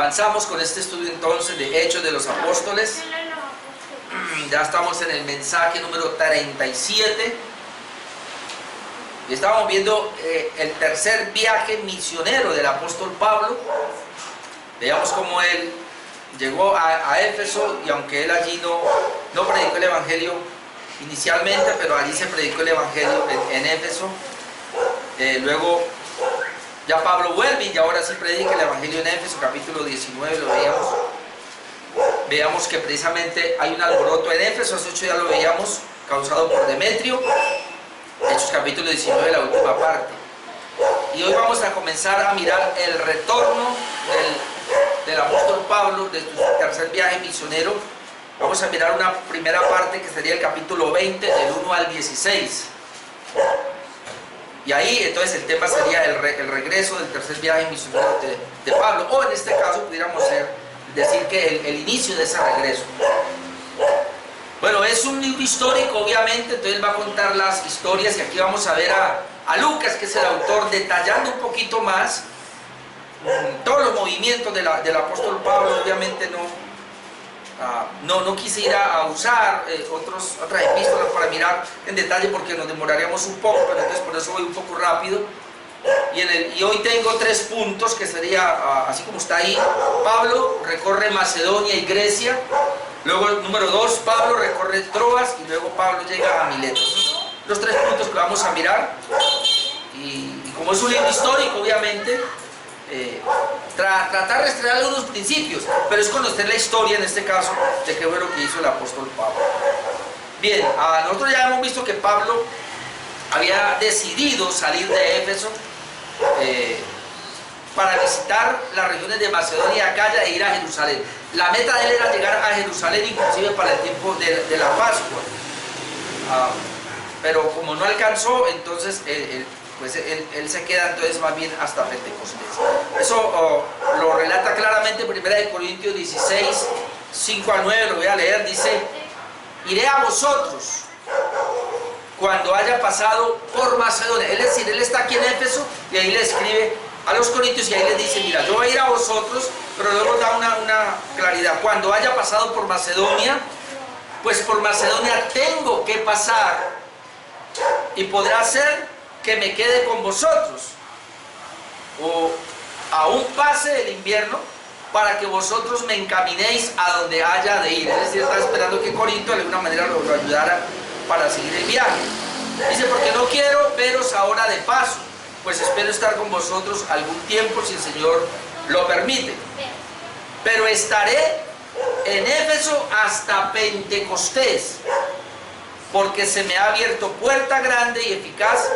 Avanzamos con este estudio entonces de Hechos de los Apóstoles. Ya estamos en el mensaje número 37. Y estábamos viendo el tercer viaje misionero del apóstol Pablo. Veíamos cómo él llegó a Éfeso, y aunque él allí no predicó el Evangelio inicialmente, pero allí se predicó el Evangelio en Éfeso. Luego ya Pablo vuelve y ahora sí predica el Evangelio en Éfeso, capítulo 19, lo veíamos. Veamos que precisamente hay un alboroto en Éfeso, hace 8 días lo veíamos, causado por Demetrio. Hechos capítulo 19, la última parte. Y hoy vamos a comenzar a mirar el retorno del apóstol Pablo de su tercer viaje misionero. Vamos a mirar una primera parte que sería el capítulo 20, del 1 al 16. Y ahí entonces el tema sería el regreso del tercer viaje misionero de Pablo, o en este caso pudiéramos decir que el inicio de ese regreso. Bueno, es un libro histórico, obviamente, entonces va a contar las historias, y aquí vamos a ver a Lucas, que es el autor, detallando un poquito más todos los movimientos del apóstol Pablo. Obviamente no quise ir a usar otras epístolas para mirar en detalle, porque nos demoraríamos un poco, pero entonces por eso voy un poco rápido. Y hoy tengo 3 puntos, que sería, así como está ahí: Pablo recorre Macedonia y Grecia. Luego, número 2, Pablo recorre Troas, y luego Pablo llega a Mileto. Los 3 puntos que vamos a mirar. Y como es un libro histórico, obviamente, tratar de extraer algunos principios, pero es conocer la historia, en este caso, de qué fue lo que hizo el apóstol Pablo. Bien, nosotros ya hemos visto que Pablo había decidido salir de Éfeso para visitar las regiones de Macedonia y Acaya e ir a Jerusalén. La meta de él era llegar a Jerusalén, inclusive para el tiempo de la Pascua. Pero como no alcanzó, entonces él se queda entonces más bien hasta Pentecostés. Eso lo relata claramente 1 Corintios 16, 5 a 9, lo voy a leer. Dice: iré a vosotros cuando haya pasado por Macedonia. Es decir, él está aquí en Éfeso, y ahí le escribe a los corintios, y ahí les dice: mira, yo voy a ir a vosotros, pero luego da una claridad: cuando haya pasado por Macedonia, pues por Macedonia tengo que pasar, y podrá ser que me quede con vosotros, o aún pase el invierno, para que vosotros me encaminéis a donde haya de ir. Es decir, está esperando que Corinto de alguna manera lo ayudara para seguir el viaje. Dice: porque no quiero veros ahora de paso, pues espero estar con vosotros algún tiempo, si el Señor lo permite. Pero estaré en Éfeso hasta Pentecostés, porque se me ha abierto puerta grande y eficaz,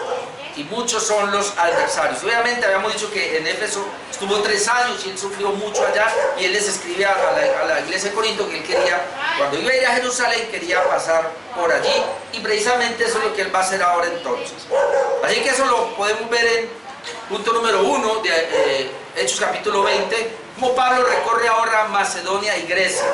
y muchos son los adversarios. Obviamente habíamos dicho que en Éfeso estuvo 3 años, y él sufrió mucho allá, y él les escribe a la iglesia de Corinto que él quería, cuando iba a ir a Jerusalén, quería pasar por allí, y precisamente eso es lo que él va a hacer ahora entonces. Así que eso lo podemos ver en punto número 1 de Hechos capítulo 20, como Pablo recorre ahora Macedonia y Grecia.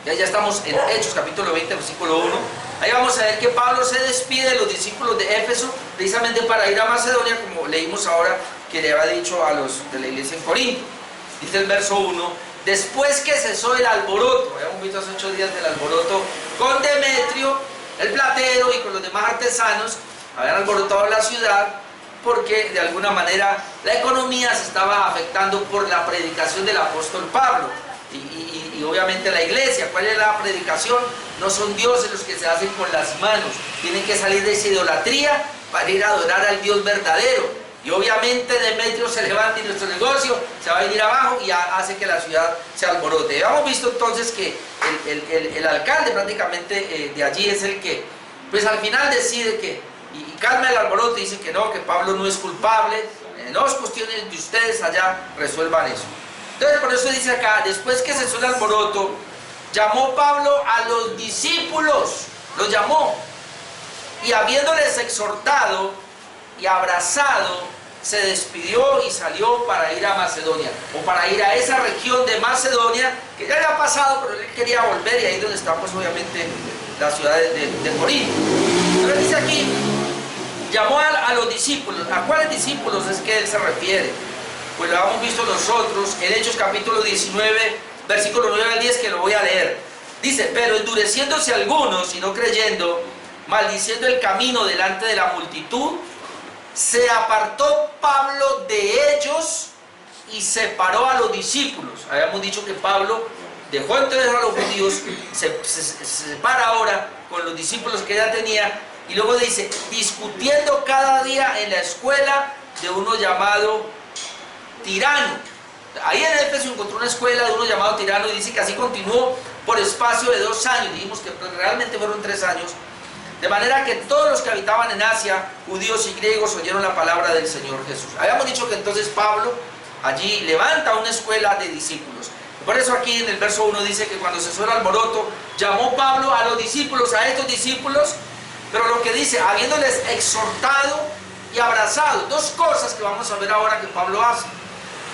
Ya estamos en Hechos capítulo 20, versículo 1. Ahí vamos a ver que Pablo se despide de los discípulos de Éfeso, precisamente para ir a Macedonia, como leímos ahora que le había dicho a los de la iglesia en Corinto. Dice el verso 1: después que cesó el alboroto, habíamos visto hace 8 días del alboroto con Demetrio, el platero, y con los demás artesanos, habían alborotado la ciudad, porque de alguna manera la economía se estaba afectando por la predicación del apóstol Pablo. Y obviamente la iglesia, ¿cuál es la predicación? No son dioses los que se hacen con las manos, tienen que salir de esa idolatría para ir a adorar al Dios verdadero. Y obviamente Demetrio se levanta, y nuestro negocio se va a venir abajo, y hace que la ciudad se alborote. Hemos visto entonces que el alcalde prácticamente de allí es el que, pues al final decide que, y calma el alboroto, y dice que no, que Pablo no es culpable, no es cuestión de ustedes, allá resuelvan eso. Entonces por eso dice acá: después que cesó el alboroto, llamó Pablo a los discípulos, los llamó, y habiéndoles exhortado y abrazado, se despidió y salió para ir a Macedonia, o para ir a esa región de Macedonia que ya había pasado, pero él quería volver, y ahí donde está pues obviamente la ciudad de Corinto. Entonces dice aquí: llamó a los discípulos. ¿A cuáles discípulos es que él se refiere? pues lo hemos visto nosotros en Hechos capítulo 19, versículo 9 al 10, que lo voy a leer. Dice: pero endureciéndose algunos y no creyendo, maldiciendo el camino delante de la multitud, se apartó Pablo de ellos y separó a los discípulos. Habíamos dicho que Pablo dejó entonces a los judíos, se separa ahora con los discípulos que ya tenía, y luego dice: discutiendo cada día en la escuela de uno llamado Tirano. Ahí en Éfeso encontró una escuela de uno llamado Tirano, y dice que así continuó por espacio de 2 años. Dijimos que realmente fueron 3 años. De manera que todos los que habitaban en Asia, judíos y griegos, oyeron la palabra del Señor Jesús. Habíamos dicho que entonces Pablo allí levanta una escuela de discípulos. Por eso aquí en el verso 1 dice que cuando cesó el alboroto, llamó Pablo a los discípulos, a estos discípulos, pero lo que dice, habiéndoles exhortado y abrazado. 2 cosas que vamos a ver ahora que Pablo hace.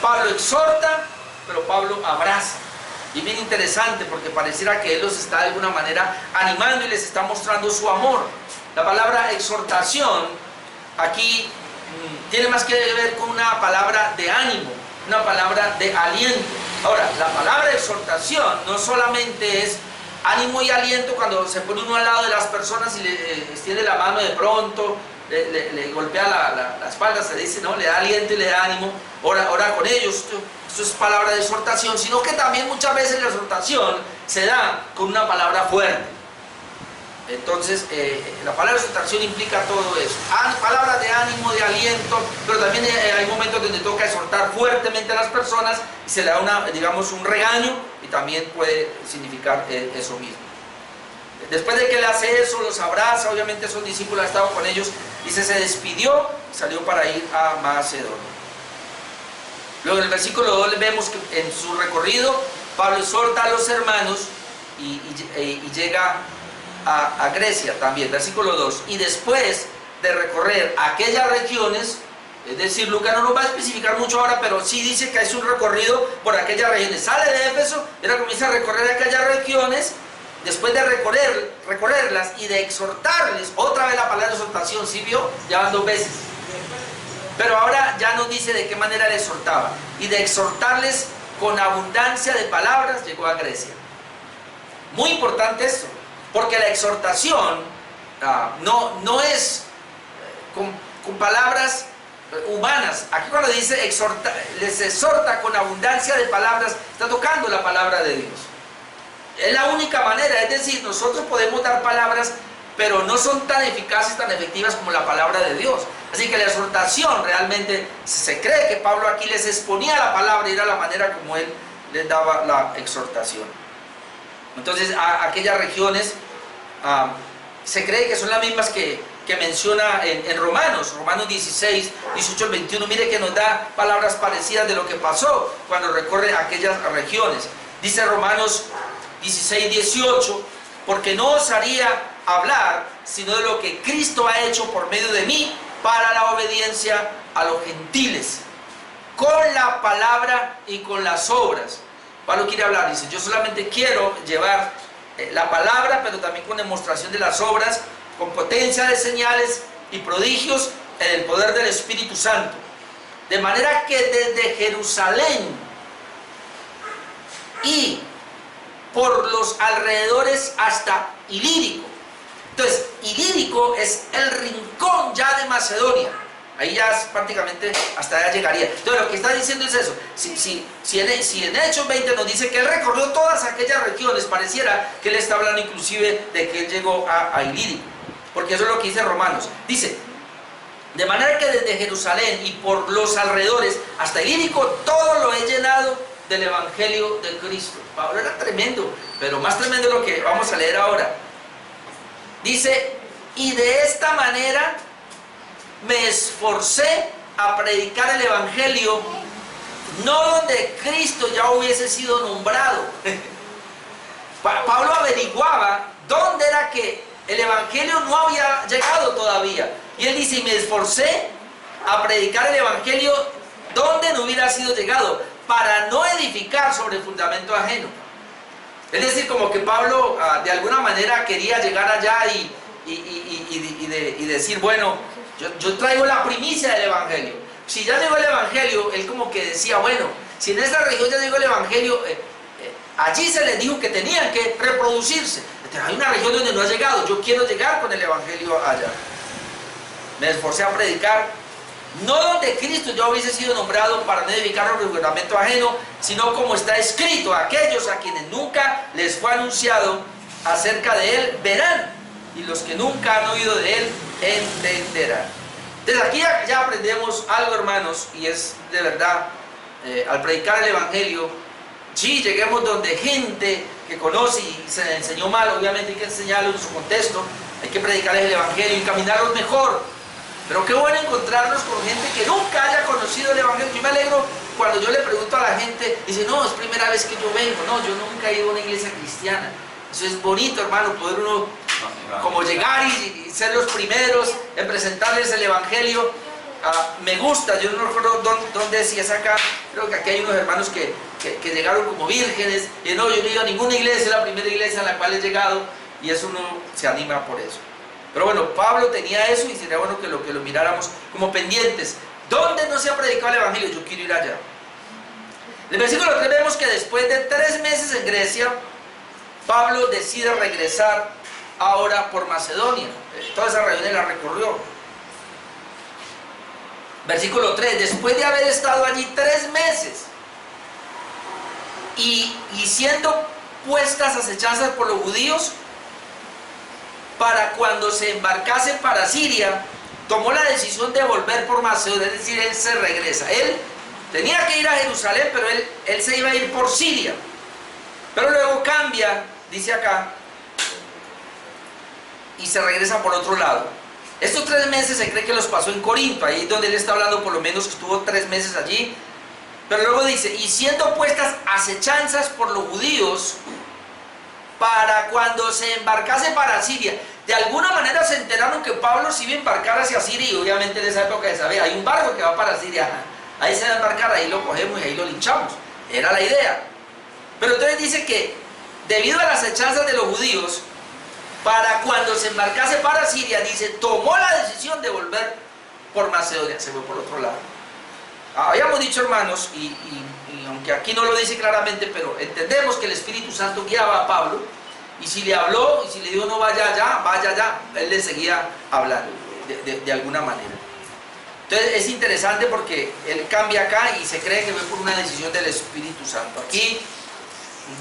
Pablo exhorta, pero Pablo abraza. Y bien interesante, porque pareciera que él los está de alguna manera animando y les está mostrando su amor. La palabra exhortación aquí tiene más que ver con una palabra de ánimo, una palabra de aliento. Ahora, la palabra exhortación no solamente es ánimo y aliento cuando se pone uno al lado de las personas y le extiende la mano de pronto, le golpea la espalda, se dice, ¿no? Le da aliento y le da ánimo, ora con ellos. Esto es palabra de exhortación, sino que también muchas veces la exhortación se da con una palabra fuerte. Entonces, la palabra exhortación implica todo eso. Palabras de ánimo, de aliento, pero también hay momentos donde toca exhortar fuertemente a las personas y se le da digamos, un regaño, y también puede significar eso mismo. Después de que él hace eso, los abraza, obviamente esos discípulos han estado con ellos, dice, se despidió y salió para ir a Macedonia. Luego en el versículo 2 vemos que en su recorrido Pablo exhorta a los hermanos y llega a Grecia también. Versículo 2: y después de recorrer aquellas regiones, es decir, Lucas no nos va a especificar mucho ahora, pero sí dice que es un recorrido por aquellas regiones. Sale de Éfeso y ahora comienza a recorrer aquellas regiones. Después de recorrerlas y de exhortarles, otra vez la palabra exhortación, ¿sí vio? Ya van 2 veces. Pero ahora ya nos dice de qué manera le exhortaba. Y de exhortarles con abundancia de palabras, llegó a Grecia. Muy importante esto, porque la exhortación no es con palabras humanas. Aquí cuando dice les exhorta con abundancia de palabras, está tocando la palabra de Dios. Es la única manera, es decir, nosotros podemos dar palabras, pero no son tan eficaces, tan efectivas como la palabra de Dios. Así que la exhortación realmente, se cree que Pablo aquí les exponía la palabra y era la manera como él les daba la exhortación. Entonces, aquellas regiones se cree que son las mismas que menciona en Romanos 16, 18 al 21. Mire que nos da palabras parecidas de lo que pasó cuando recorre aquellas regiones. Dice Romanos 16, 18, porque no osaría hablar sino de lo que Cristo ha hecho por medio de mí para la obediencia a los gentiles, con la palabra y con las obras. Pablo quiere hablar, dice, yo solamente quiero llevar la palabra, pero también con demostración de las obras, con potencia de señales y prodigios en el poder del Espíritu Santo. De manera que desde Jerusalén y por los alrededores hasta Ilírico. Entonces, Ilírico es el rincón ya de Macedonia. Ahí ya es prácticamente hasta allá llegaría. Entonces, lo que está diciendo es eso. Si en Hechos 20 nos dice que él recorrió todas aquellas regiones, pareciera que él está hablando inclusive de que él llegó a Ilírico. Porque eso es lo que dice Romanos. Dice, de manera que desde Jerusalén y por los alrededores hasta Ilírico, todo lo he llenado del Evangelio de Cristo. Pablo era tremendo, pero más tremendo lo que vamos a leer ahora. Dice, y de esta manera me esforcé a predicar el Evangelio, no donde Cristo ya hubiese sido nombrado. Pablo averiguaba dónde era que el Evangelio no había llegado todavía. Y él dice, y me esforcé a predicar el Evangelio donde no hubiera sido llegado, para no edificar sobre fundamento ajeno. Es decir, como que Pablo de alguna manera quería llegar allá y decir, bueno, yo traigo la primicia del Evangelio. si ya llegó el Evangelio, él como que decía, bueno, si en esta región ya llegó el Evangelio, allí se les dijo que tenían que reproducirse. Entonces, hay una región donde no ha llegado, yo quiero llegar con el Evangelio allá. Me esforcé a predicar, no donde Cristo ya hubiese sido nombrado para no edificar el juramento ajeno, sino como está escrito, aquellos a quienes nunca les fue anunciado acerca de él verán, y los que nunca han oído de él entenderán. Desde aquí ya aprendemos algo, hermanos, y es de verdad, al predicar el Evangelio, sí, lleguemos donde gente que conoce y se le enseñó mal, obviamente hay que enseñarlo en su contexto, hay que predicarles el Evangelio y encaminarlos mejor. Pero qué bueno encontrarnos con gente que nunca haya conocido el Evangelio. Yo me alegro cuando yo le pregunto a la gente, dice, no, es primera vez que yo vengo, no, yo nunca he ido a una iglesia cristiana. Eso es bonito, hermano, poder uno como llegar y ser los primeros en presentarles el Evangelio. Me gusta, yo no recuerdo dónde decía, es acá, creo que aquí hay unos hermanos que llegaron como vírgenes, y no, yo no he ido a ninguna iglesia, es la primera iglesia a la cual he llegado, y eso uno se anima por eso. Pero bueno, Pablo tenía eso y sería bueno que lo miráramos como pendientes. ¿Dónde no se ha predicado el Evangelio? Yo quiero ir allá. En el versículo 3 vemos que después de 3 meses en Grecia, Pablo decide regresar ahora por Macedonia. Toda esa región la recorrió. Versículo 3, después de haber estado allí 3 meses y siendo puestas acechanzas por los judíos, para cuando se embarcase para Siria, tomó la decisión de volver por Macedonia, es decir, él se regresa. Él tenía que ir a Jerusalén, pero él se iba a ir por Siria. Pero luego cambia, dice acá, y se regresa por otro lado. Estos 3 meses se cree que los pasó en Corinto, ahí donde él está hablando, por lo menos que estuvo 3 meses allí. Pero luego dice, y siendo puestas acechanzas por los judíos, para cuando se embarcase para Siria. De alguna manera se enteraron que Pablo se iba a embarcar hacia Siria, y obviamente en esa época se sabía, hay un barco que va para Siria, ahí se va a embarcar, ahí lo cogemos y ahí lo linchamos. Era la idea. Pero entonces dice que debido a las acechanzas de los judíos, para cuando se embarcase para Siria, dice, tomó la decisión de volver por Macedonia, se fue por otro lado. Habíamos dicho, hermanos, y aunque aquí no lo dice claramente, pero entendemos que el Espíritu Santo guiaba a Pablo, y si le habló, y si le dijo no vaya allá, él le seguía hablando, de alguna manera. Entonces es interesante porque él cambia acá y se cree que fue por una decisión del Espíritu Santo. Aquí,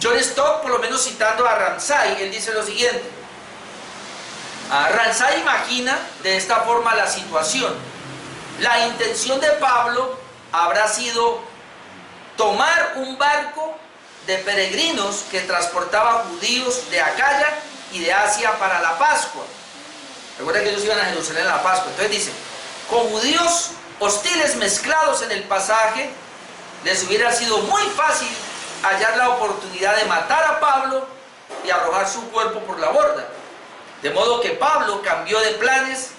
John Stott, por lo menos citando a Ramsay, él dice lo siguiente. Ramsay imagina de esta forma la situación. La intención de Pablo habrá sido tomar un barco de peregrinos que transportaba judíos de Acaya y de Asia para la Pascua. Recuerda que ellos iban a Jerusalén a la Pascua. Entonces dice, con judíos hostiles mezclados en el pasaje, les hubiera sido muy fácil hallar la oportunidad de matar a Pablo y arrojar su cuerpo por la borda. De modo que Pablo cambió de planes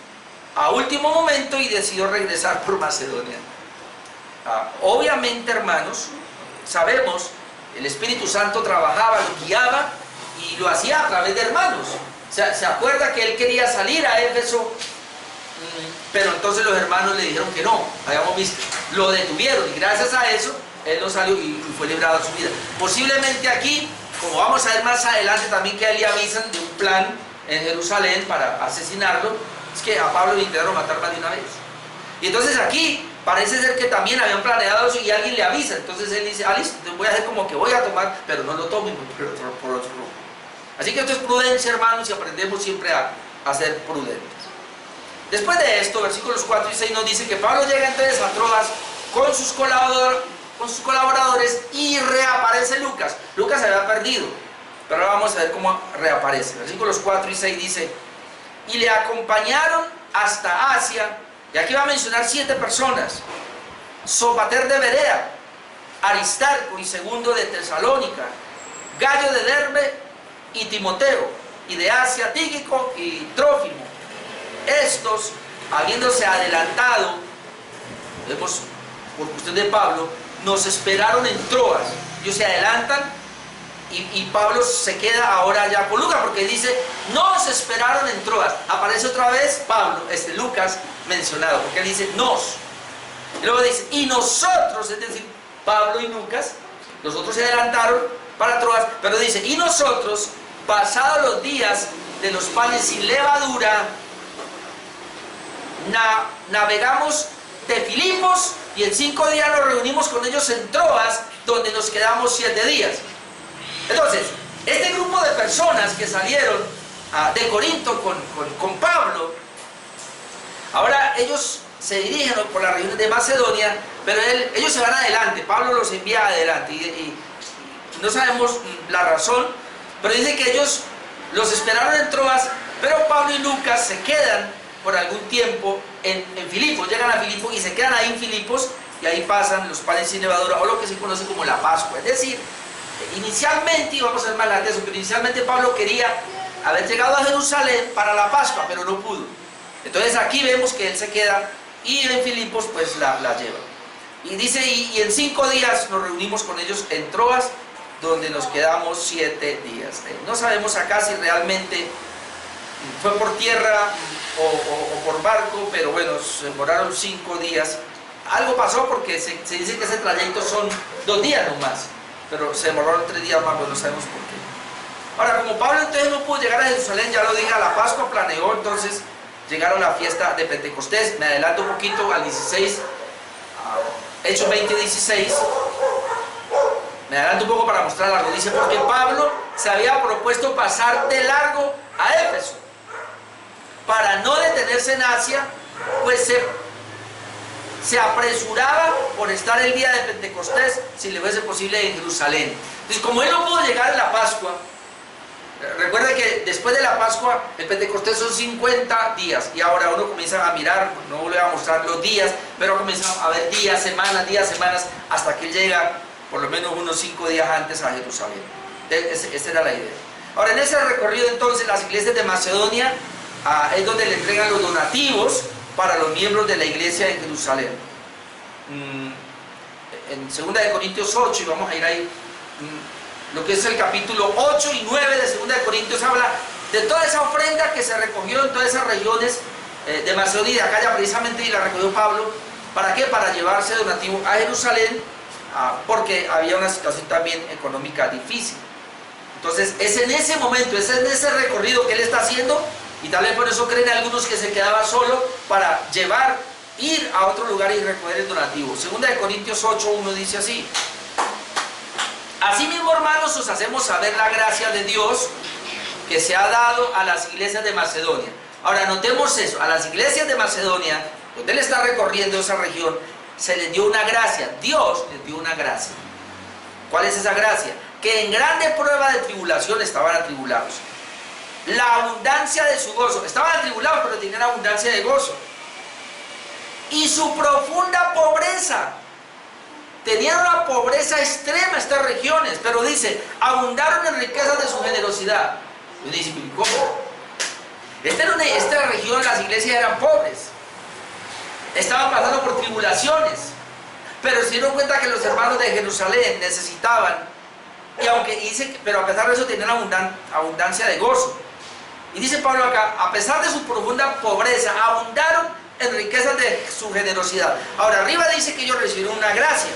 a último momento y decidió regresar por Macedonia. Obviamente, hermanos, sabemos, el Espíritu Santo trabajaba, lo guiaba y lo hacía a través de hermanos. ¿Se acuerda que él quería salir a Éfeso? Pero entonces los hermanos le dijeron que no, habíamos visto, lo detuvieron y gracias a eso él no salió y fue librado de su vida. Posiblemente aquí, como vamos a ver más adelante también, que a él le avisan de un plan en Jerusalén para asesinarlo, es que a Pablo le intentaron matar más de una vez. Y entonces aquí parece ser que también habían planeado eso y alguien le avisa, entonces él dice, listo, entonces voy a hacer como que voy a tomar, pero no lo tomen por otro rumbo. Así que esto es prudencia, hermanos, y aprendemos siempre a ser prudentes. Después de esto, versículos 4 y 6 nos dice que Pablo llega entonces a Troas con sus colaboradores y reaparece Lucas. Lucas se había perdido, pero ahora vamos a ver cómo reaparece. Versículos 4 y 6 dice, y le acompañaron hasta Asia, y aquí va a mencionar 7 personas: Sopater de Berea, Aristarco y Segundo de Tesalónica, Gallo de Derbe y Timoteo, y de Asia Tíquico y Trófimo. Estos, habiéndose adelantado, vemos por cuestión de Pablo, nos esperaron en Troas. Ellos se adelantan y Pablo se queda ahora ya con Lucas, porque dice, nos esperaron en Troas. Aparece otra vez Pablo, Lucas mencionado, porque él dice nos. Y luego dice, y nosotros, es decir, Pablo y Lucas, los otros se adelantaron para Troas, pero dice, y nosotros, pasados los días de los panes sin levadura, navegamos de Filipos y en 5 días nos reunimos con ellos en Troas, donde nos quedamos 7 días. Entonces, este grupo de personas que salieron de Corinto con Pablo, ahora ellos se dirigen por las regiones de Macedonia, pero ellos se van adelante, Pablo los envía adelante y no sabemos la razón, pero dice que ellos los esperaron en Troas, pero Pablo y Lucas se quedan por algún tiempo en Filipos, llegan a Filipos y se quedan ahí en Filipos, y ahí pasan los panes sin levadura, o lo que se conoce como la Pascua. Es decir, inicialmente, y vamos a ver más adelante eso, pero inicialmente Pablo quería haber llegado a Jerusalén para la Pascua, pero no pudo. Entonces aquí vemos que él se queda y en Filipos pues la lleva. Y dice, y en 5 días nos reunimos con ellos en Troas, donde nos quedamos 7 días. No sabemos acá si realmente fue por tierra o por barco, pero bueno, se demoraron 5 días. Algo pasó porque se dice que ese trayecto son 2 días nomás, pero se demoraron 3 días más, pues no sabemos por qué. Ahora, como Pablo entonces no pudo llegar a Jerusalén, ya lo dije, a la Pascua planeó entonces llegar a la fiesta de Pentecostés. Me adelanto un poquito al 16, Hechos 20:16. Me adelanto un poco para mostrar algo. Dice, porque Pablo se había propuesto pasar de largo a Éfeso, para no detenerse en Asia, pues se apresuraba por estar el día de Pentecostés, si le fuese posible, en Jerusalén. Entonces, como él no pudo llegar en la Pascua, recuerda que después de la Pascua, el Pentecostés son 50 días, y ahora uno comienza a mirar, no le voy a mostrar los días, pero comienza a ver días, semanas, hasta que él llega por lo menos unos 5 días antes a Jerusalén. Esa era la idea. Ahora, en ese recorrido entonces, las iglesias de Macedonia es donde le entregan los donativos para los miembros de la iglesia en Jerusalén. En 2 Corintios 8, y vamos a ir ahí, lo que es el capítulo 8 y 9 de 2 Corintios, habla de toda esa ofrenda que se recogió en todas esas regiones de Macedonia y de Acaya precisamente, y la recogió Pablo. ¿Para qué? Para llevarse donativo a Jerusalén, porque había una situación también económica difícil. Entonces es en ese momento, es en ese recorrido que él está haciendo, y tal vez por eso creen algunos que se quedaba solo para ir a otro lugar y recoger el donativo. 2 Corintios 8:1 dice así: asimismo, hermanos, os hacemos saber la gracia de Dios que se ha dado a las iglesias de Macedonia. Ahora notemos eso, a las iglesias de Macedonia, donde él está recorriendo esa región, se les dio una gracia, Dios les dio una gracia. ¿Cuál es esa gracia? Que en grande prueba de tribulación estaban atribulados. La abundancia de su gozo, estaban atribulados pero tenían abundancia de gozo. Y su profunda pobreza, tenían una pobreza extrema estas regiones, pero dice, abundaron en riquezas de su generosidad. Y uno dice, ¿cómo? Esta región, las iglesias eran pobres, estaban pasando por tribulaciones, pero se dieron cuenta que los hermanos de Jerusalén necesitaban, pero a pesar de eso tenían abundancia de gozo. Y dice Pablo acá, a pesar de su profunda pobreza, abundaron en riquezas de su generosidad. Ahora arriba dice que ellos recibieron una gracia.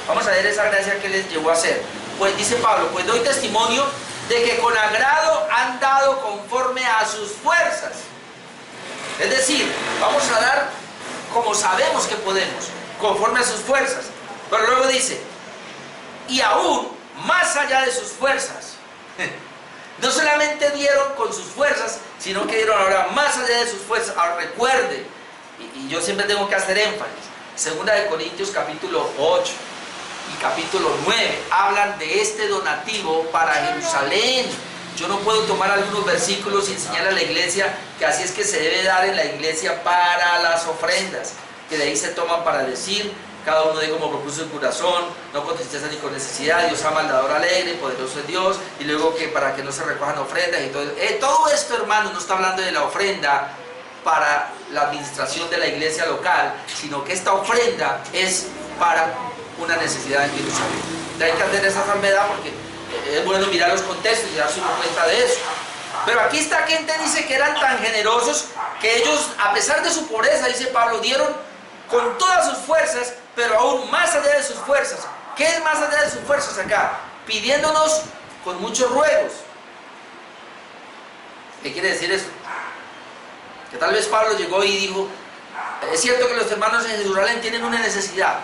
Vamos a ver esa gracia que les llevó a hacer. Pues dice Pablo, pues doy testimonio de que con agrado han dado conforme a sus fuerzas. Es decir, vamos a dar como sabemos que podemos, conforme a sus fuerzas. Pero luego dice, y aún más allá de sus fuerzas. No solamente dieron con sus fuerzas, sino que dieron ahora más allá de sus fuerzas. Ahora recuerden, y yo siempre tengo que hacer énfasis, 2 Corintios capítulo 8 y capítulo 9 hablan de este donativo para Jerusalén. Yo no puedo tomar algunos versículos y enseñarle a la iglesia que así es que se debe dar en la iglesia para las ofrendas, que de ahí se toman para decir, cada uno de como propuso el corazón, no con tristeza ni con necesidad, Dios ama al dador alegre, poderoso es Dios, y luego que para que no se recojan ofrendas y todo. Todo esto, hermano, no está hablando de la ofrenda para la administración de la iglesia local, sino que esta ofrenda es para una necesidad en Jerusalén. Hay que hacer esa salvedad porque es bueno mirar los contextos y darse una cuenta de eso. Pero aquí esta gente dice que eran tan generosos que ellos, a pesar de su pobreza, dice Pablo, dieron con todas sus fuerzas, pero aún más allá de sus fuerzas. ¿Qué es más allá de sus fuerzas acá? Pidiéndonos con muchos ruegos. ¿Qué quiere decir eso? Que tal vez Pablo llegó y dijo, es cierto que los hermanos en Jerusalén tienen una necesidad,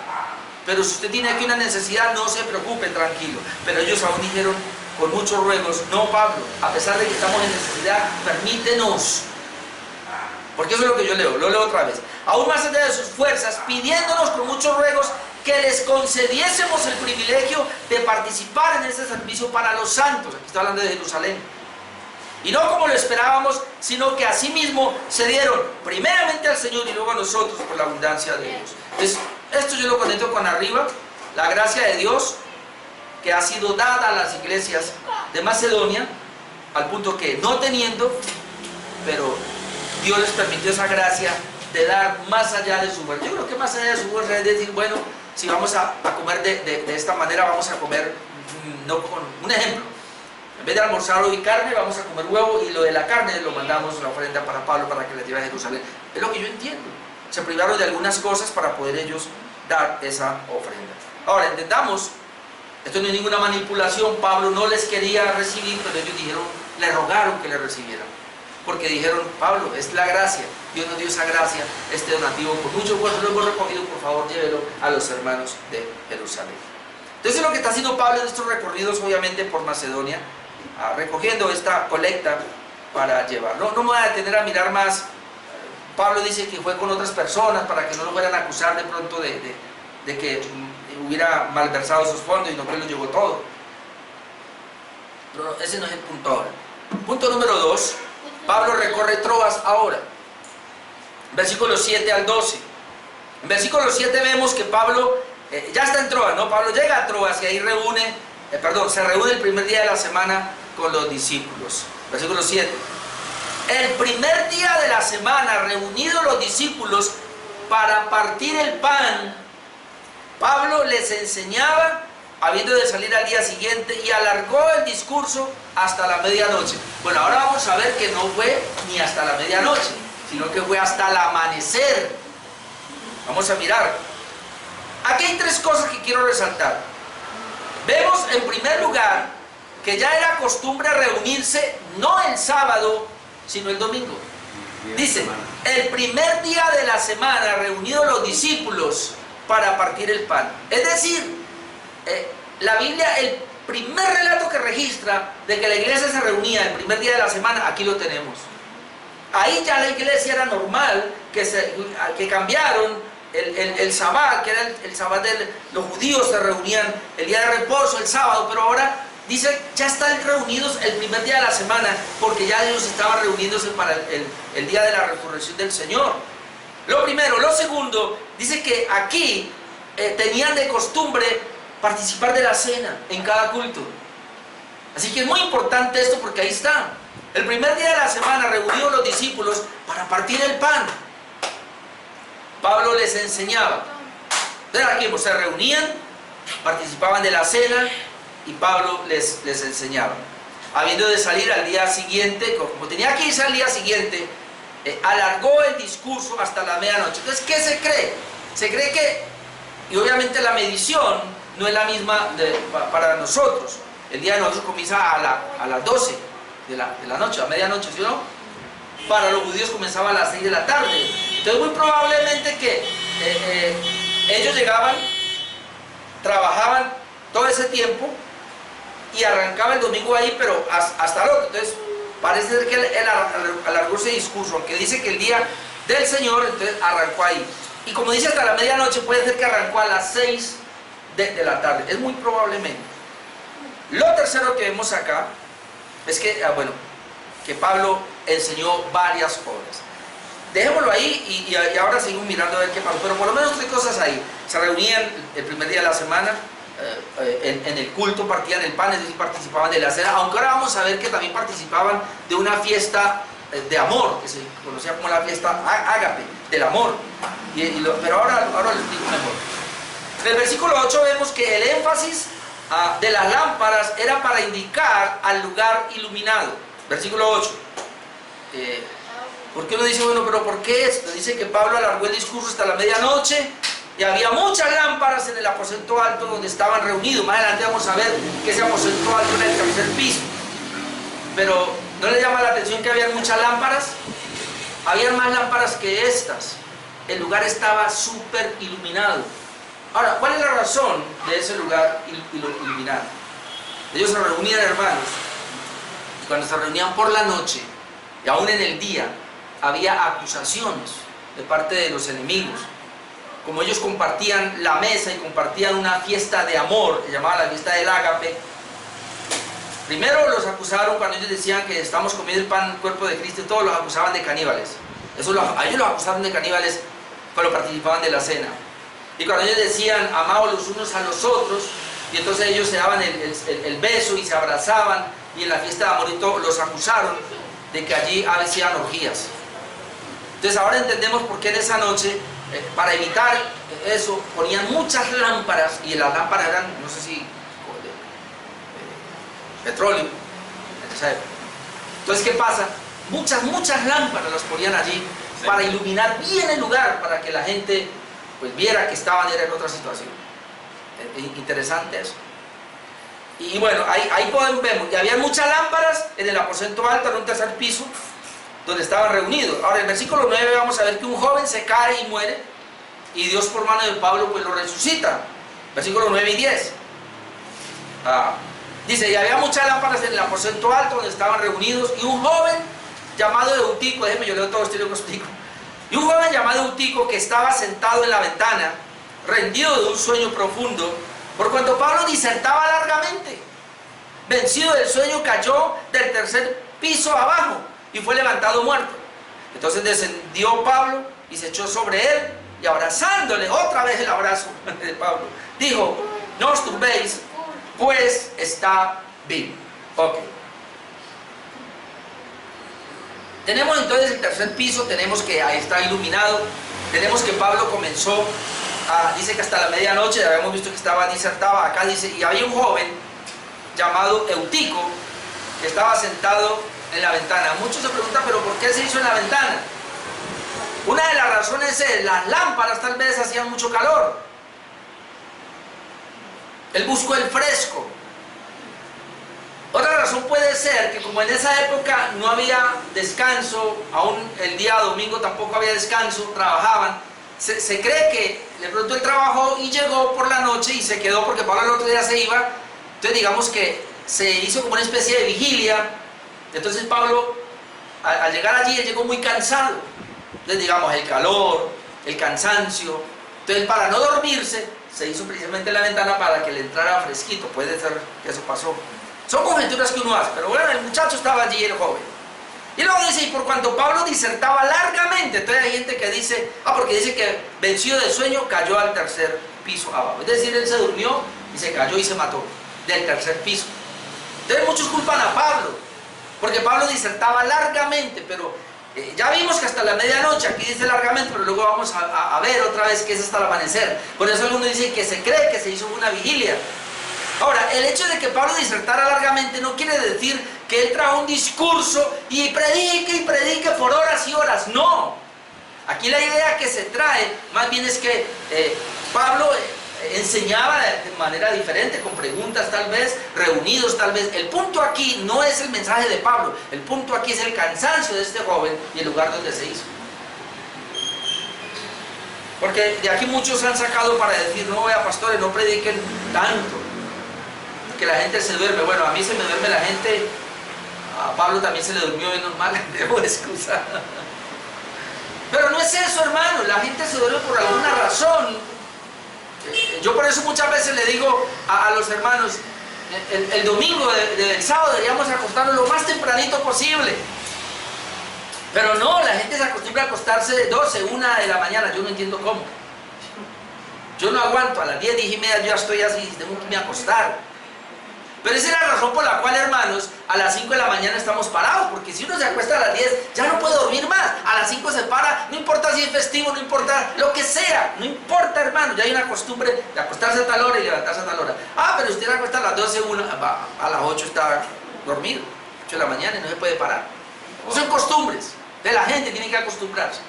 pero si usted tiene aquí una necesidad, no se preocupe, tranquilo. Pero ellos aún dijeron con muchos ruegos, no, Pablo, a pesar de que estamos en necesidad, permítenos. Porque eso es lo que yo leo, lo leo otra vez. Aún más allá de sus fuerzas, pidiéndonos con muchos ruegos que les concediésemos el privilegio de participar en este servicio para los santos. Aquí está hablando de Jerusalén. Y no como lo esperábamos, sino que asimismo se dieron primeramente al Señor y luego a nosotros por la abundancia de ellos. Entonces, esto yo lo conecto con arriba, la gracia de Dios que ha sido dada a las iglesias de Macedonia, al punto que no teniendo, pero Dios les permitió esa gracia de dar más allá de su fuerza. Yo creo que más allá de su fuerza es decir, bueno, si vamos a comer de esta manera, vamos a comer, no con un ejemplo. En vez de almorzar hoy carne, vamos a comer huevo, y lo de la carne lo mandamos la ofrenda para Pablo para que la lleve a Jerusalén. Es lo que yo entiendo. Se privaron de algunas cosas para poder ellos dar esa ofrenda. Ahora, entendamos, esto no es ninguna manipulación. Pablo no les quería recibir, pero ellos dijeron, le rogaron que le recibieran. Porque dijeron, Pablo, es la gracia. Dios nos dio esa gracia, este donativo con mucho esfuerzo lo hemos recogido, por favor llévelo a los hermanos de Jerusalén. Entonces lo que está haciendo Pablo en estos recorridos, obviamente por Macedonia, recogiendo esta colecta para llevar. No me voy a detener a mirar más. Pablo dice que fue con otras personas para que no lo fueran a acusar de pronto de que hubiera malversado sus fondos, y no que él lo llevó todo. Pero ese no es el punto ahora. Punto número 2. Pablo recorre Troas ahora. Versículos 7 al 12. En versículo 7 vemos que Pablo ya está en Troas, ¿no? Pablo llega a Troas y ahí se reúne el primer día de la semana con los discípulos. Versículo 7. El primer día de la semana, reunidos los discípulos para partir el pan, Pablo les enseñaba, habiendo de salir al día siguiente, y alargó el discurso hasta la medianoche. Bueno, ahora vamos a ver que no fue ni hasta la medianoche, sino que fue hasta el amanecer. Vamos a mirar. Aquí hay tres cosas que quiero resaltar. Vemos en primer lugar que ya era costumbre reunirse no el sábado, sino el domingo. Dice, el primer día de la semana reunidos los discípulos para partir el pan. Es decir, la Biblia, el primer relato que registra de que la iglesia se reunía el primer día de la semana, aquí lo tenemos. Ahí ya la iglesia era normal, que cambiaron el sabbat, que era el sabbat de los judíos, se reunían el día de reposo, el sábado, pero ahora dice, ya están reunidos el primer día de la semana, porque ya ellos estaban reuniéndose para el día de la resurrección del Señor. Lo primero. Lo segundo, dice que aquí tenían de costumbre participar de la cena en cada culto. Así que es muy importante esto, porque ahí está. El primer día de la semana reunidos los discípulos para partir el pan. Pablo les enseñaba. Entonces aquí se reunían, participaban de la cena, y Pablo les enseñaba. Habiendo de salir al día siguiente, como tenía que irse al día siguiente, alargó el discurso hasta la medianoche. Entonces, ¿qué se cree? Se cree que, y obviamente la medición no es la misma para nosotros. El día de nosotros comienza a las 12 de la noche, a medianoche, ¿sí o no? Para los judíos comenzaba a las 6 de la tarde. Entonces, muy probablemente que ellos llegaban, trabajaban todo ese tiempo, y arrancaba el domingo ahí, pero hasta el otro. Entonces, parece ser que él alargó ese discurso, aunque dice que el día del Señor, entonces arrancó ahí. Y como dice hasta la medianoche, puede ser que arrancó a las 6 de la tarde. Es muy probablemente. Lo tercero que vemos acá es que, que Pablo enseñó varias obras. Dejémoslo ahí y ahora seguimos mirando a ver qué pasó. Pero por lo menos tres cosas ahí. Se reunían el primer día de la semana. En el culto partían el pan, es decir, participaban de la cena, aunque ahora vamos a ver que también participaban de una fiesta de amor, que se conocía como la fiesta ágape, del amor, pero ahora lo explico mejor. En el versículo 8 vemos que el énfasis de las lámparas era para indicar al lugar iluminado. Versículo 8. Porque uno dice, bueno, pero ¿por qué esto? Dice que Pablo alargó el discurso hasta la medianoche y había muchas lámparas en el aposento alto donde estaban reunidos. Más adelante vamos a ver que ese aposento alto era el tercer piso. Pero ¿no le llama la atención que había muchas lámparas? Habían más lámparas que estas. El lugar estaba súper iluminado. Ahora, ¿cuál es la razón de ese lugar iluminado? Ellos se reunían, hermanos, y cuando se reunían por la noche y aún en el día, había acusaciones de parte de los enemigos. Como ellos compartían la mesa y compartían una fiesta de amor, que llamaba la fiesta del ágape, primero los acusaron cuando ellos decían que estamos comiendo el pan, el cuerpo de Cristo, y todos los acusaban de caníbales. A ellos los acusaron de caníbales cuando participaban de la cena. Y cuando ellos decían, amaos los unos a los otros, y entonces ellos se daban el beso y se abrazaban, y en la fiesta de amor y todo, los acusaron de que allí hacían orgías. Entonces ahora entendemos por qué en esa noche, para evitar eso, ponían muchas lámparas, y las lámparas eran, no sé si, petróleo, en esa época. Entonces, ¿qué pasa? Muchas lámparas las ponían allí, sí, para iluminar bien el lugar, para que la gente pues viera que estaban en otra situación. Interesante eso. Y bueno, ahí vemos que había muchas lámparas en el aposento alto, en un tercer piso, donde estaban reunidos. Ahora, en el versículo 9 vamos a ver que un joven se cae y muere, y Dios por mano de Pablo pues lo resucita. Versículos 9 y 10. Dice, y había muchas lámparas en el aposento alto donde estaban reunidos, y un joven llamado Eutico, déjenme yo leo todo esto y luego explico. Y un joven llamado Eutico, que estaba sentado en la ventana, rendido de un sueño profundo, por cuanto Pablo disertaba largamente, vencido del sueño, cayó del tercer piso abajo y fue levantado muerto. Entonces descendió Pablo y se echó sobre él, y abrazándole, otra vez el abrazo de Pablo, dijo, no os turbéis, pues está vivo. Ok. Tenemos entonces el tercer piso, tenemos que ahí está iluminado, tenemos que Pablo comenzó, dice que hasta la medianoche, ya habíamos visto que disertaba, acá dice, y había un joven llamado Eutico, que estaba sentado en la ventana. Muchos se preguntan, pero ¿por qué se hizo en la ventana? Una de las razones es, las lámparas tal vez hacían mucho calor. Él buscó el fresco. Otra razón puede ser que como en esa época no había descanso, aún el día domingo tampoco había descanso, trabajaban, se cree que de pronto él trabajó y llegó por la noche y se quedó porque Pablo el otro día se iba. Entonces digamos que se hizo como una especie de vigilia. Entonces Pablo al llegar allí él llegó muy cansado. Entonces digamos el calor, el cansancio. Entonces para no dormirse se hizo precisamente la ventana para que le entrara fresquito. Puede ser que eso pasó. Son conjeturas que uno hace, pero bueno, el muchacho estaba allí, el joven. Y luego dice, y por cuanto Pablo disertaba largamente, entonces hay gente que dice, porque dice que vencido del sueño cayó al tercer piso abajo. Es decir, él se durmió y se cayó y se mató del tercer piso. Entonces muchos culpan a Pablo, porque Pablo disertaba largamente, pero ya vimos que hasta la medianoche, aquí dice largamente, pero luego vamos a ver otra vez que es hasta el amanecer. Por eso algunos dicen que se cree que se hizo una vigilia. Ahora, el hecho de que Pablo disertara largamente no quiere decir que él trajo un discurso y predique por horas y horas. No. Aquí la idea que se trae más bien es que Pablo enseñaba de manera diferente, con preguntas tal vez, reunidos tal vez. El punto aquí no es el mensaje de Pablo, el punto aquí es el cansancio de este joven y el lugar donde se hizo. Porque de aquí muchos han sacado para decir, no, vea pastores, no prediquen tanto, que la gente se duerme. Bueno, a mí se me duerme la gente, a Pablo también se le durmió menos mal, debo excusar. Pero no es eso, hermano, la gente se duerme por alguna razón. Yo por eso muchas veces le digo a los hermanos, el domingo del sábado deberíamos acostarnos lo más tempranito posible. Pero no, la gente se acostumbra a acostarse de 12, 1 de la mañana, yo no entiendo cómo. Yo no aguanto, a las 10, 10 y media yo ya estoy así, tengo que irme a acostar. Pero esa es la razón por la cual, hermanos, a las 5 de la mañana estamos parados, porque si uno se acuesta a las 10, ya no puede dormir más. A las 5 se para, no importa si es festivo, no importa lo que sea, no importa, hermano. Ya hay una costumbre de acostarse a tal hora y levantarse a tal hora. Pero usted se acuesta a las 12, 1, a las 8 está dormido, 8 de la mañana y no se puede parar. Son costumbres. Entonces la gente tiene que acostumbrarse.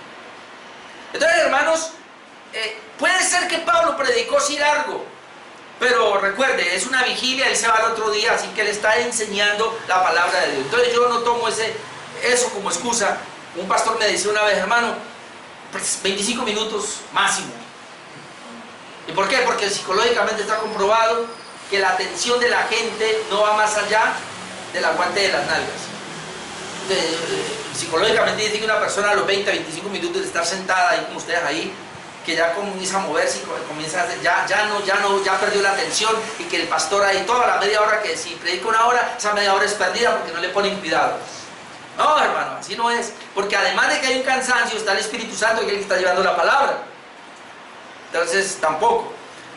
Entonces, hermanos, puede ser que Pablo predicó sí largo, pero recuerde, es una vigilia, él se va al otro día, así que él está enseñando la palabra de Dios. Entonces yo no tomo eso como excusa. Un pastor me decía una vez, hermano, pues 25 minutos máximo. ¿Y por qué? Porque psicológicamente está comprobado que la atención de la gente no va más allá del aguante de las nalgas. Psicológicamente dice que una persona a los 20 a 25 minutos de estar sentada ahí como ustedes ahí, que ya comienza a moverse y comienza a hacer, ya perdió la atención, y que el pastor ahí toda la media hora, que si predica una hora, esa media hora es perdida porque no le ponen cuidado. No, hermano, así no es, porque además de que hay un cansancio, está el Espíritu Santo, que es el que está llevando la palabra. Entonces tampoco.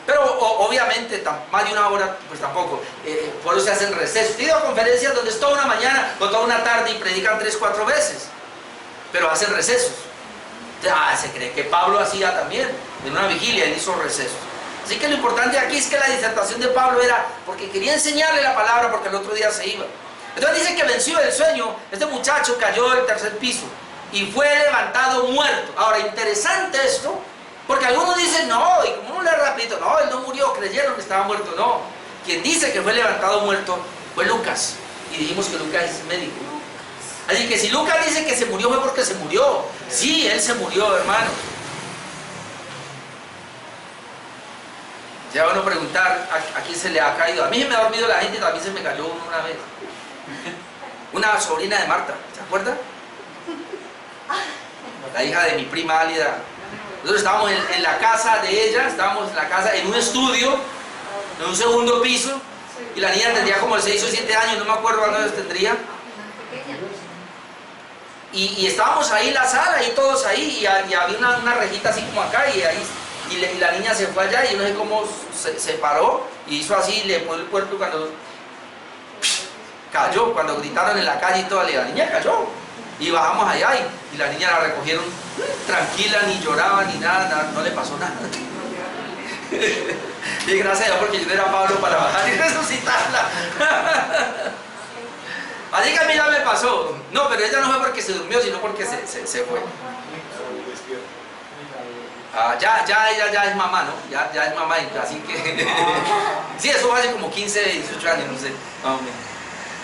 Pero obviamente más de una hora pues tampoco. Por eso se hacen recesos. He ido a conferencias donde es toda una mañana o toda una tarde y predican 3 o 4 veces, pero hacen recesos. Se cree que Pablo hacía también. En una vigilia él hizo recesos. Así que lo importante aquí es que la disertación de Pablo era porque quería enseñarle la palabra, porque el otro día se iba. Entonces dice que venció el sueño. Este muchacho cayó del 3er piso y fue levantado muerto. Ahora, interesante esto, porque algunos dicen, no, y como uno lee rapidito, no, él no murió, creyeron que estaba muerto. No, quien dice que fue levantado muerto fue Lucas, y dijimos que Lucas es médico. Así que si Lucas dice que se murió, fue porque se murió. Sí, él se murió, hermano. Ya van a preguntar a quién se le ha caído. A mí se me ha dormido la gente y también se me cayó una vez. Una sobrina de Marta, ¿se acuerda? La hija de mi prima Álida. Nosotros estábamos en la casa de ella, estábamos en la casa, en un estudio, en un 2.º piso, y la niña tendría como 6 o 7 años, no me acuerdo cuántos tendría. Y estábamos ahí en la sala, y todos ahí, y había una rejita así como acá, y la niña se fue allá, y yo no sé cómo se paró, y hizo así, le pone el cuerpo cuando cayó, cuando gritaron en la calle y todo, la niña cayó. Y bajamos allá y la niña la recogieron tranquila, ni lloraba, ni nada, no le pasó nada. Y gracias a Dios, porque yo no era Pablo para bajar y resucitarla. Así que a mí ya me pasó. No, pero ella no fue porque se durmió, sino porque se fue. Ya es mamá, ¿no? Ya es mamá, así que... Sí, eso hace como 15, 18 años, no sé.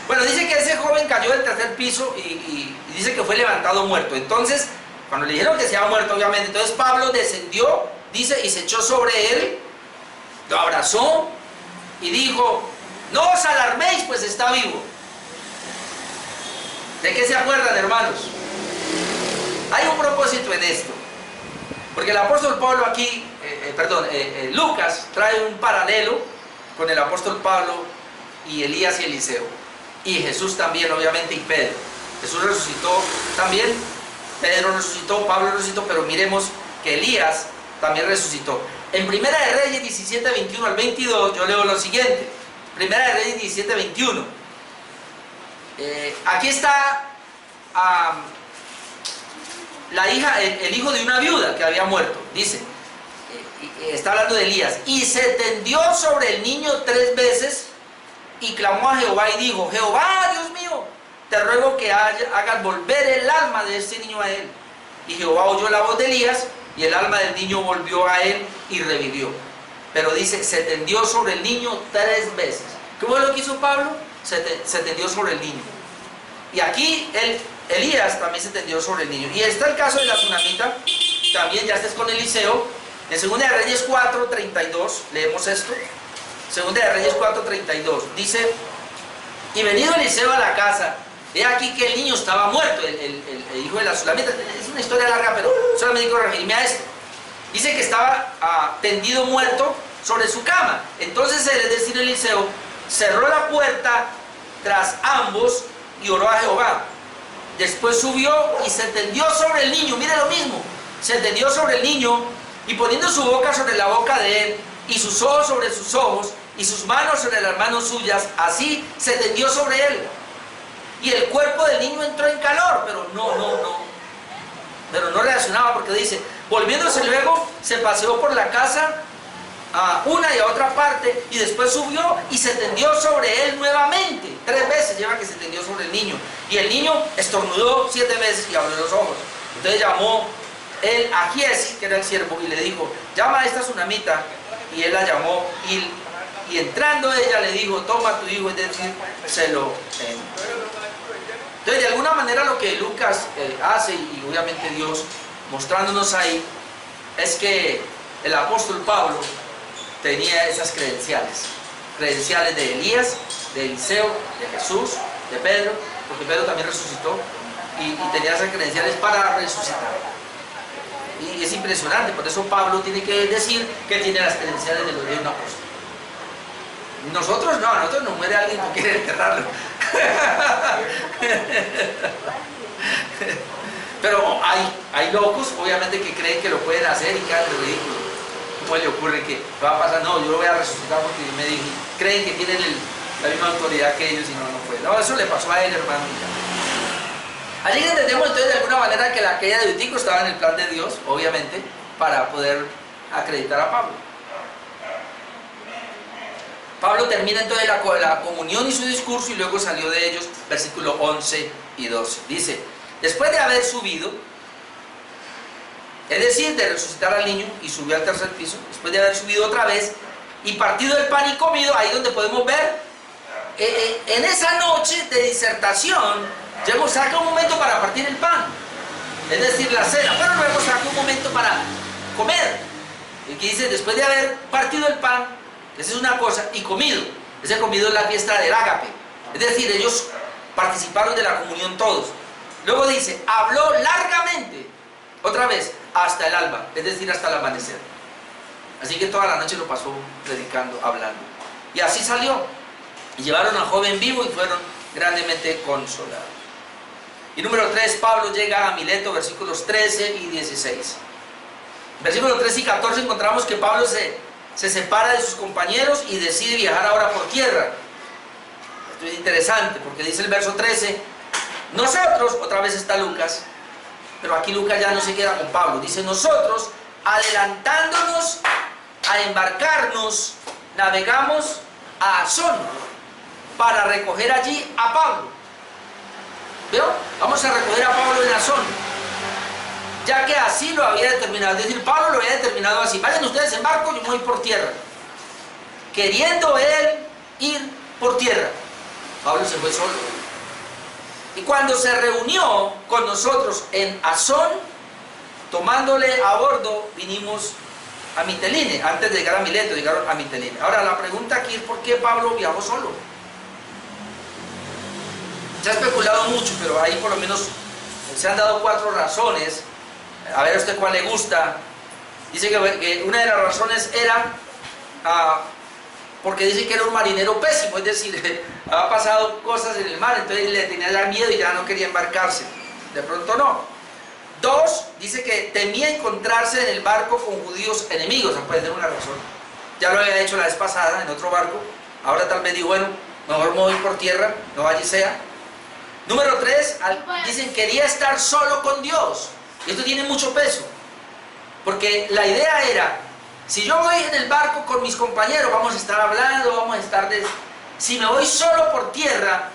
Bueno, dice que ese joven cayó del 3er piso y dice que fue levantado muerto. Entonces, cuando le dijeron que se había muerto, obviamente, entonces Pablo descendió, dice, y se echó sobre él, lo abrazó y dijo, no os alarméis, pues está vivo. ¿De qué se acuerdan, hermanos? Hay un propósito en esto, porque el apóstol Pablo aquí, Lucas trae un paralelo con el apóstol Pablo y Elías y Eliseo. Y Jesús también, obviamente, y Pedro. Jesús resucitó también, Pedro resucitó, Pablo resucitó, pero miremos que Elías también resucitó. En Primera de Reyes 17, 21 al 22, yo leo lo siguiente. Primera de Reyes 17, 21. Aquí está el hijo de una viuda que había muerto. Dice, está hablando de Elías. Y se tendió sobre el niño 3 veces y clamó a Jehová y dijo, Jehová, Dios mío, te ruego que hagas volver el alma de este niño a él. Y Jehová oyó la voz de Elías, y el alma del niño volvió a él y revivió. Pero dice, se tendió sobre el niño 3 veces. ¿Qué fue lo que hizo Pablo? Se tendió sobre el niño. Y aquí Elías también se tendió sobre el niño. Y está el caso de la tsunamita, también ya estás con Eliseo. En 2 de Reyes 4, 32, leemos esto. 2 de Reyes 4:32 dice, y venido Eliseo a la casa, he aquí que el niño estaba muerto, el hijo de la Sulamita. Es una historia larga, pero solamente quiero referirme a esto. Dice que estaba tendido muerto sobre su cama. Entonces es decir, Eliseo cerró la puerta tras ambos y oró a Jehová. Después subió y se tendió sobre el niño. Mire lo mismo, se tendió sobre el niño y poniendo su boca sobre la boca de él y sus ojos sobre sus ojos y sus manos sobre las manos suyas, así se tendió sobre él. Y el cuerpo del niño entró en calor, pero no reaccionaba, porque dice, volviéndose luego, se paseó por la casa a una y a otra parte, y después subió y se tendió sobre él nuevamente, 3 veces. se lleva que se tendió sobre el niño. Y el niño estornudó 7 veces y abrió los ojos. Entonces llamó él a Giesi, que era el siervo, y le dijo, llama a esta tsunamita. Y él la llamó, y entrando ella le dijo, toma tu hijo, es decir, se lo Entonces, de alguna manera lo que Lucas hace, y obviamente Dios mostrándonos ahí, es que el apóstol Pablo tenía esas credenciales de Elías, de Eliseo, de Jesús, de Pedro, porque Pedro también resucitó, y tenía esas credenciales para resucitar. Y es impresionante, por eso Pablo tiene que decir que tiene las credenciales de los de un apóstol. Nosotros no, a nosotros nos muere alguien que quiere enterrarlo. Pero hay locos, obviamente, que creen que lo pueden hacer y quedan de ridículo. ¿Cómo le ocurre que va a pasar? No, yo lo voy a resucitar porque me dijo. Creen que tienen la misma autoridad que ellos y no pueden. No, eso le pasó a él, hermano. Allí entendemos entonces de alguna manera que la caída de Eutico estaba en el plan de Dios, obviamente, para poder acreditar a Pablo. Pablo termina entonces la comunión y su discurso y luego salió de ellos, versículos 11 y 12. Dice, después de haber subido, es decir, de resucitar al niño y subió al tercer piso, después de haber subido otra vez y partido el pan y comido, ahí donde podemos ver, en esa noche de disertación, luego saca un momento para partir el pan, es decir, la cena, pero luego saca un momento para comer. Y aquí dice, después de haber partido el pan, esa es una cosa, y comido. Ese comido es la fiesta del ágape. Es decir, ellos participaron de la comunión todos. Luego dice, habló largamente, otra vez, hasta el alba, es decir, hasta el amanecer. Así que toda la noche lo pasó predicando, hablando. Y así salió. Y llevaron al joven vivo y fueron grandemente consolados. Y número 3, Pablo llega a Mileto, versículos 13 y 16. Versículos 13 y 14 encontramos que Pablo se separa de sus compañeros y decide viajar ahora por tierra. Esto es interesante porque dice el verso 13, nosotros, otra vez está Lucas, pero aquí Lucas ya no se queda con Pablo, dice nosotros, adelantándonos a embarcarnos, navegamos a Asón para recoger allí a Pablo. ¿Veo? Vamos a recoger a Pablo en Asón, ya que así lo había determinado, es decir, Pablo lo había determinado así, vayan ustedes en barco, yo me voy por tierra, queriendo él ir por tierra. Pablo se fue solo, y cuando se reunió con nosotros en Asón, tomándole a bordo, vinimos a Miteline. Antes de llegar a Mileto, llegaron a Miteline. Ahora la pregunta aquí es, ¿por qué Pablo viajó solo? Se ha especulado mucho, pero ahí por lo menos se han dado 4 razones. A ver a usted cuál le gusta. Dice que una de las razones era porque dice que era un marinero pésimo, es decir, había pasado cosas en el mar, entonces le tenía ya miedo y ya no quería embarcarse. De pronto no. 2, dice que temía encontrarse en el barco con judíos enemigos. Puede ser una razón. Ya lo había hecho la vez pasada en otro barco. Ahora tal vez digo, bueno, mejor me voy por tierra, no vaya y sea. Número 3, dicen quería estar solo con Dios. Y esto tiene mucho peso, porque la idea era, si yo voy en el barco con mis compañeros, vamos a estar hablando, vamos a estar... Si me voy solo por tierra,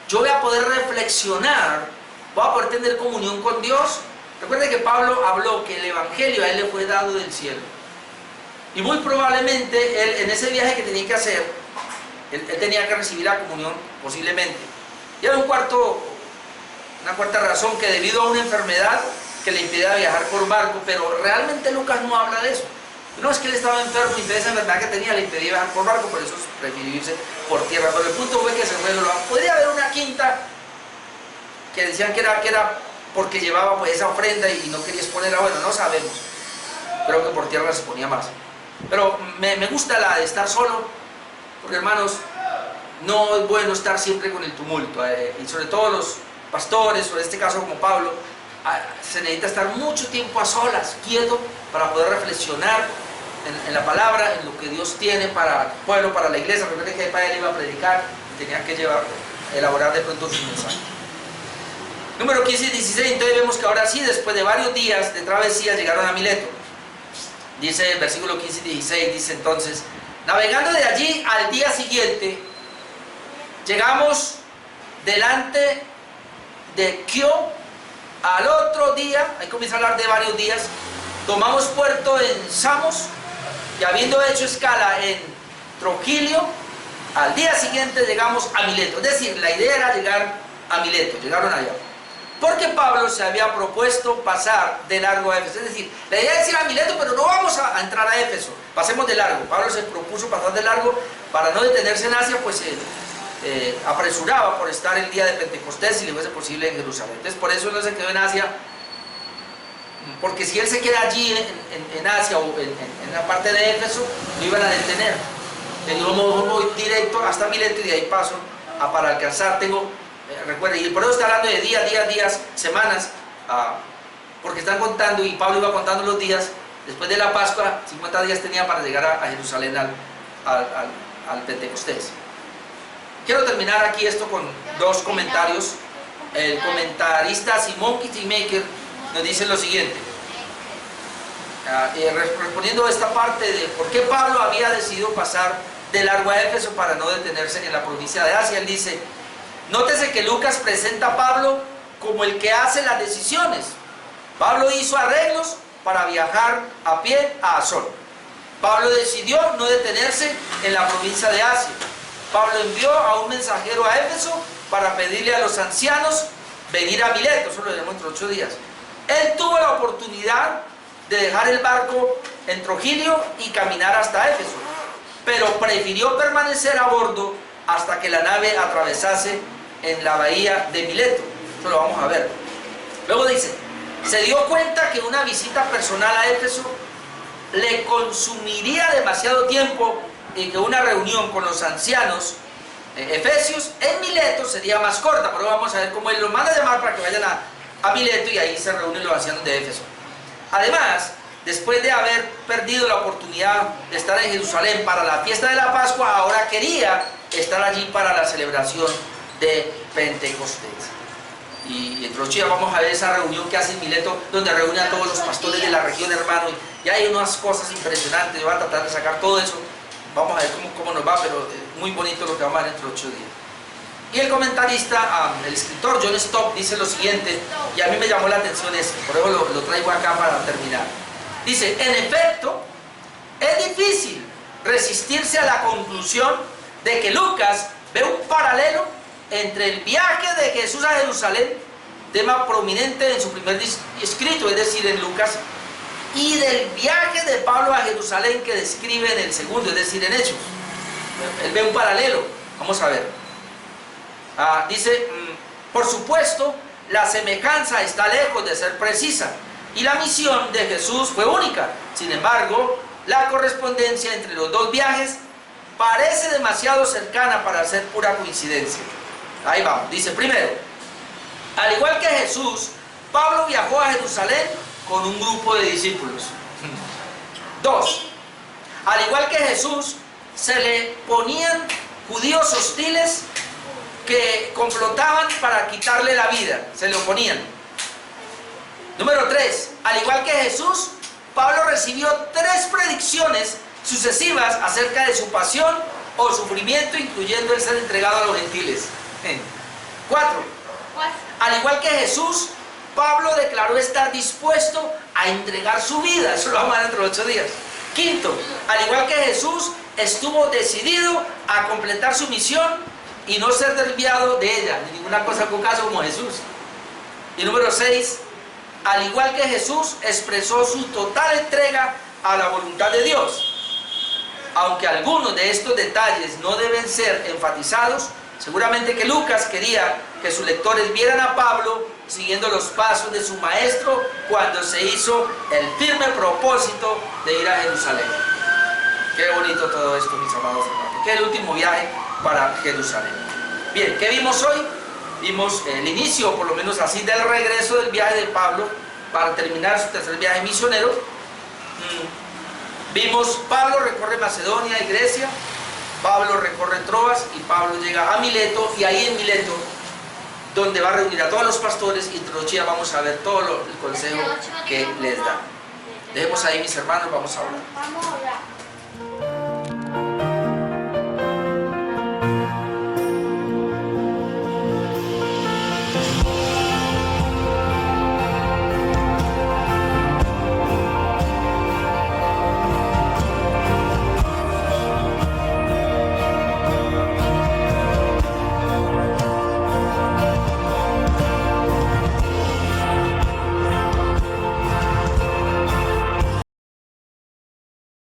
yo voy a poder reflexionar, voy a poder tener comunión con Dios. Recuerde que Pablo habló que el evangelio a él le fue dado del cielo. Y muy probablemente él, en ese viaje que tenía que hacer, él tenía que recibir la comunión, posiblemente. Y hay una cuarta razón, que debido a una enfermedad que le impedía viajar por barco, pero realmente Lucas no habla de eso. No es que él estaba enfermo y de esa enfermedad que tenía le impedía viajar por barco, por eso prefirió irse por tierra. Pero el punto fue que se fue. Podría haber una quinta que decían que era porque llevaba pues esa ofrenda y no quería exponerla. Bueno, no sabemos. Creo que por tierra se ponía más. Pero me gusta la de estar solo, porque hermanos, no es bueno estar siempre con el tumulto, y sobre todo los pastores, o en este caso como Pablo, se necesita estar mucho tiempo a solas, quieto, para poder reflexionar en la palabra, en lo que Dios tiene para el pueblo, para la iglesia. Recuerden que para él iba a predicar y tenía que elaborar de pronto su mensaje. Número 15 y 16, entonces vemos que ahora sí, después de varios días de travesía, llegaron a Mileto. Dice el versículo 15 y 16, dice entonces, navegando de allí al día siguiente, llegamos delante de Quio. Al otro día, ahí comienza a hablar de varios días, tomamos puerto en Samos y habiendo hecho escala en Trogilio, al día siguiente llegamos a Mileto. Es decir, la idea era llegar a Mileto, llegaron allá. Porque Pablo se había propuesto pasar de largo a Éfeso. Es decir, la idea es ir a Mileto, pero no vamos a entrar a Éfeso, pasemos de largo. Pablo se propuso pasar de largo para no detenerse en Asia, pues apresuraba por estar el día de Pentecostés, si le fuese posible, en Jerusalén. Entonces por eso no se quedó en Asia, porque si él se queda allí en Asia o en la parte de Éfeso, lo iban a detener. Yo voy directo hasta Mileto y de ahí paso para alcanzar. Recuerden, y por eso está hablando de días, semanas, porque están contando, y Pablo iba contando los días. Después de la Pascua, 50 días tenía para llegar a Jerusalén al Pentecostés. Quiero terminar aquí esto con dos comentarios. El comentarista Simon Kittymaker nos dice lo siguiente, respondiendo a esta parte de por qué Pablo había decidido pasar de largo a Éfeso para no detenerse en la provincia de Asia. Él dice: nótese que Lucas presenta a Pablo como el que hace las decisiones. Pablo hizo arreglos para viajar a pie a Asón. Pablo decidió no detenerse en la provincia de Asia. Pablo envió a un mensajero a Éfeso para pedirle a los ancianos venir a Mileto. Eso lo veremos entre 8 días. Él tuvo la oportunidad de dejar el barco en Trogilio y caminar hasta Éfeso, pero prefirió permanecer a bordo hasta que la nave atravesase en la bahía de Mileto. Eso lo vamos a ver. Luego dice: se dio cuenta que una visita personal a Éfeso le consumiría demasiado tiempo y que una reunión con los ancianos efesios en Mileto sería más corta. Pero vamos a ver cómo él los manda a llamar para que vayan a Mileto y ahí se reúnen los ancianos de Éfeso. Además, después de haber perdido la oportunidad de estar en Jerusalén para la fiesta de la Pascua, ahora quería estar allí para la celebración de Pentecostés. Y entre 8 días vamos a ver esa reunión que hace en Mileto, donde reúne a todos los pastores de la región, hermano, y hay unas cosas impresionantes. Yo voy a tratar de sacar todo eso. Vamos a ver cómo nos va, pero muy bonito lo que vamos a ver entre 8 días. Y el comentarista, el escritor John Stott, dice lo siguiente, y a mí me llamó la atención esto, por eso lo traigo acá para terminar. Dice: en efecto, es difícil resistirse a la conclusión de que Lucas ve un paralelo entre el viaje de Jesús a Jerusalén, tema prominente en su primer escrito, es decir, en Lucas, y del viaje de Pablo a Jerusalén que describe en el segundo, es decir, en Hechos. Él ve un paralelo. Vamos a ver. Dice: por supuesto, la semejanza está lejos de ser precisa y la misión de Jesús fue única. Sin embargo, la correspondencia entre los dos viajes parece demasiado cercana para ser pura coincidencia. Ahí vamos. Dice: primero, al igual que Jesús, Pablo viajó a Jerusalén con un grupo de discípulos. 2. Al igual que Jesús, se le ponían judíos hostiles que complotaban para quitarle la vida. Se le oponían. Número 3. Al igual que Jesús, Pablo recibió 3 predicciones sucesivas acerca de su pasión o sufrimiento, incluyendo el ser entregado a los gentiles. 4. Al igual que Jesús, Pablo declaró estar dispuesto a entregar su vida. Eso lo vamos a ver dentro de 8 días. 5. Al igual que Jesús, estuvo decidido a completar su misión y no ser desviado de ella, de ninguna cosa con caso como Jesús. Y número 6. Al igual que Jesús, expresó su total entrega a la voluntad de Dios. Aunque algunos de estos detalles no deben ser enfatizados, seguramente que Lucas quería que sus lectores vieran a Pablo siguiendo los pasos de su maestro cuando se hizo el firme propósito de ir a Jerusalén. Qué bonito todo esto, mis amados hermanos. Que es el último viaje para Jerusalén. Bien, ¿qué vimos hoy? Vimos el inicio, por lo menos así, del regreso del viaje de Pablo para terminar su tercer viaje misionero. Vimos Pablo recorre Macedonia y Grecia, Pablo recorre Troas y Pablo llega a Mileto, y ahí en Mileto, donde va a reunir a todos los pastores, y entre 8 días vamos a ver todo el consejo que les da. Dejemos ahí, mis hermanos, vamos a hablar.